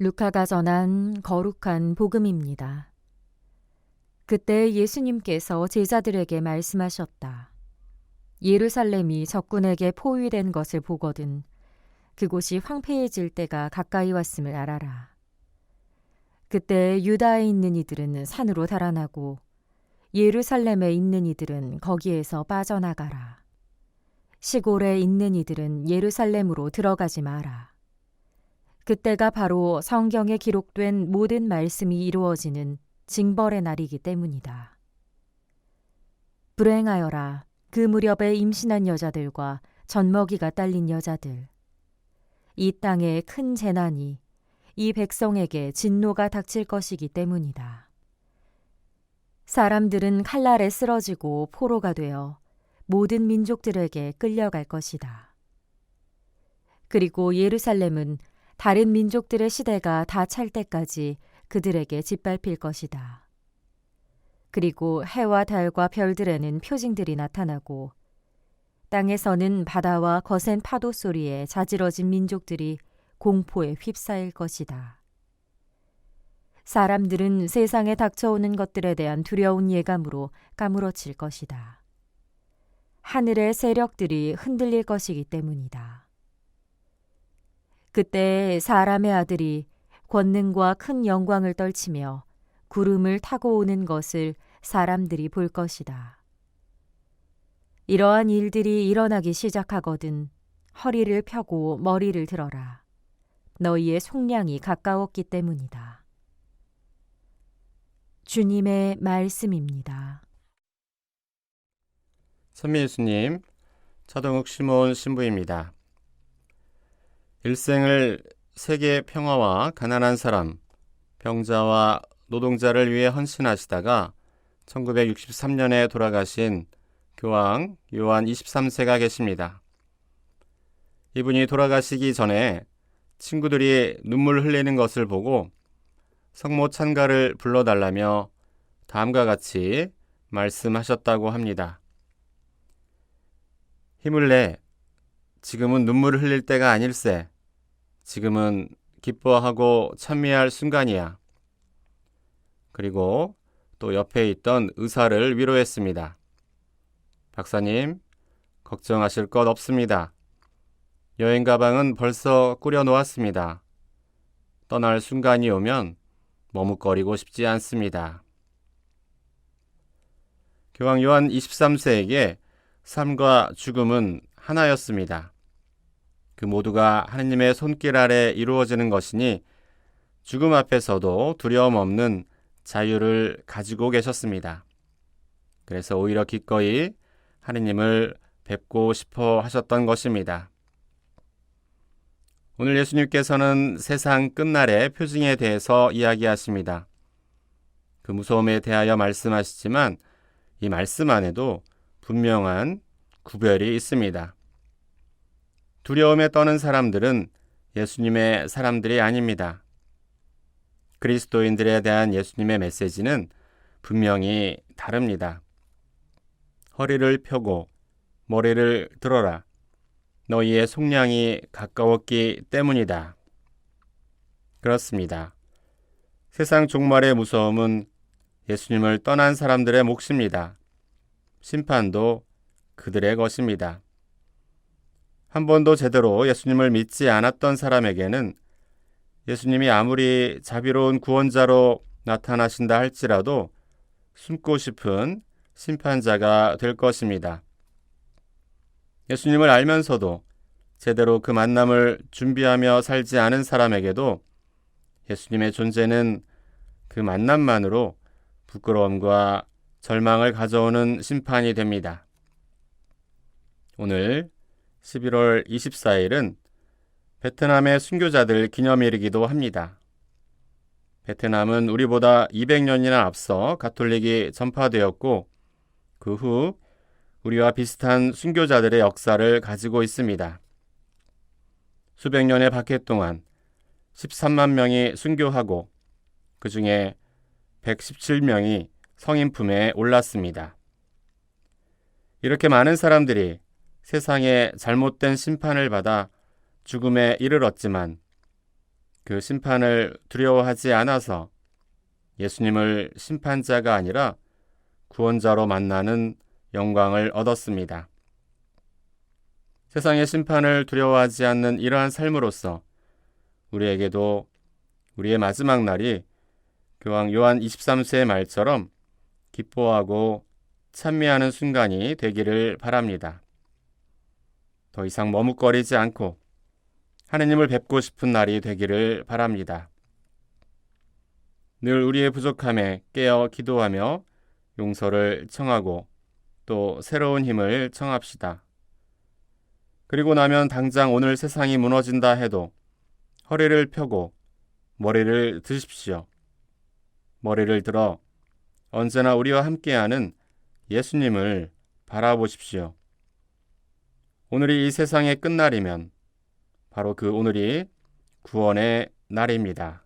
루카가 전한 거룩한 복음입니다. 그때 예수님께서 제자들에게 말씀하셨다. 예루살렘이 적군에게 포위된 것을 보거든 그곳이 황폐해질 때가 가까이 왔음을 알아라. 그때 유다에 있는 이들은 산으로 달아나고 예루살렘에 있는 이들은 거기에서 빠져나가라. 시골에 있는 이들은 예루살렘으로 들어가지 마라. 그때가 바로 성경에 기록된 모든 말씀이 이루어지는 징벌의 날이기 때문이다. 불행하여라 그 무렵에 임신한 여자들과 젖먹이가 딸린 여자들. 이 땅에 큰 재난이 이 백성에게 진노가 닥칠 것이기 때문이다. 사람들은 칼날에 쓰러지고 포로가 되어 모든 민족들에게 끌려갈 것이다. 그리고 예루살렘은 다른 민족들의 시대가 다 찰 때까지 그들에게 짓밟힐 것이다. 그리고 해와 달과 별들에는 표징들이 나타나고 땅에서는 바다와 거센 파도 소리에 자지러진 민족들이 공포에 휩싸일 것이다. 사람들은 세상에 닥쳐오는 것들에 대한 두려운 예감으로 까무러칠 것이다. 하늘의 세력들이 흔들릴 것이기 때문이다. 그때 사람의 아들이 권능과 큰 영광을 떨치며 구름을 타고 오는 것을 사람들이 볼 것이다. 이러한 일들이 일어나기 시작하거든 허리를 펴고 머리를 들어라. 너희의 속량이 가까웠기 때문이다. 주님의 말씀입니다. 선미 예수님, 차동욱 시몬 신부입니다. 일생을 세계 평화와 가난한 사람, 병자와 노동자를 위해 헌신하시다가 1963년에 돌아가신 교황 요한 23세가 계십니다. 이분이 돌아가시기 전에 친구들이 눈물 흘리는 것을 보고 성모 찬가를 불러달라며 다음과 같이 말씀하셨다고 합니다. 힘을 내. 지금은 눈물을 흘릴 때가 아닐세. 지금은 기뻐하고 찬미할 순간이야. 그리고 또 옆에 있던 의사를 위로했습니다. 박사님, 걱정하실 것 없습니다. 여행 가방은 벌써 꾸려 놓았습니다. 떠날 순간이 오면 머뭇거리고 싶지 않습니다. 교황 요한 23세에게 삶과 죽음은 하나였습니다. 그 모두가 하느님의 손길 아래 이루어지는 것이니 죽음 앞에서도 두려움 없는 자유를 가지고 계셨습니다. 그래서 오히려 기꺼이 하느님을 뵙고 싶어 하셨던 것입니다. 오늘 예수님께서는 세상 끝날의 표징에 대해서 이야기하십니다. 그 무서움에 대하여 말씀하시지만 이 말씀 안에도 분명한 구별이 있습니다. 두려움에 떠는 사람들은 예수님의 사람들이 아닙니다. 그리스도인들에 대한 예수님의 메시지는 분명히 다릅니다. 허리를 펴고 머리를 들어라. 너희의 속량이 가까웠기 때문이다. 그렇습니다. 세상 종말의 무서움은 예수님을 떠난 사람들의 몫입니다. 심판도 그들의 것입니다. 한 번도 제대로 예수님을 믿지 않았던 사람에게는 예수님이 아무리 자비로운 구원자로 나타나신다 할지라도 숨고 싶은 심판자가 될 것입니다. 예수님을 알면서도 제대로 그 만남을 준비하며 살지 않은 사람에게도 예수님의 존재는 그 만남만으로 부끄러움과 절망을 가져오는 심판이 됩니다. 오늘 11월 24일은 베트남의 순교자들 기념일이기도 합니다. 베트남은 우리보다 200년이나 앞서 가톨릭이 전파되었고 그 후 우리와 비슷한 순교자들의 역사를 가지고 있습니다. 수백 년의 박해 동안 13만 명이 순교하고 그 중에 117명이 성인 품에 올랐습니다. 이렇게 많은 사람들이 세상에 잘못된 심판을 받아 죽음에 이르렀지만 그 심판을 두려워하지 않아서 예수님을 심판자가 아니라 구원자로 만나는 영광을 얻었습니다. 세상의 심판을 두려워하지 않는 이러한 삶으로서 우리에게도 우리의 마지막 날이 교황 요한 23세의 말처럼 기뻐하고 찬미하는 순간이 되기를 바랍니다. 더 이상 머뭇거리지 않고 하느님을 뵙고 싶은 날이 되기를 바랍니다. 늘 우리의 부족함에 깨어 기도하며 용서를 청하고 또 새로운 힘을 청합시다. 그리고 나면 당장 오늘 세상이 무너진다 해도 허리를 펴고 머리를 드십시오. 머리를 들어 언제나 우리와 함께하는 예수님을 바라보십시오. 오늘이 이 세상의 끝날이면 바로 그 오늘이 구원의 날입니다.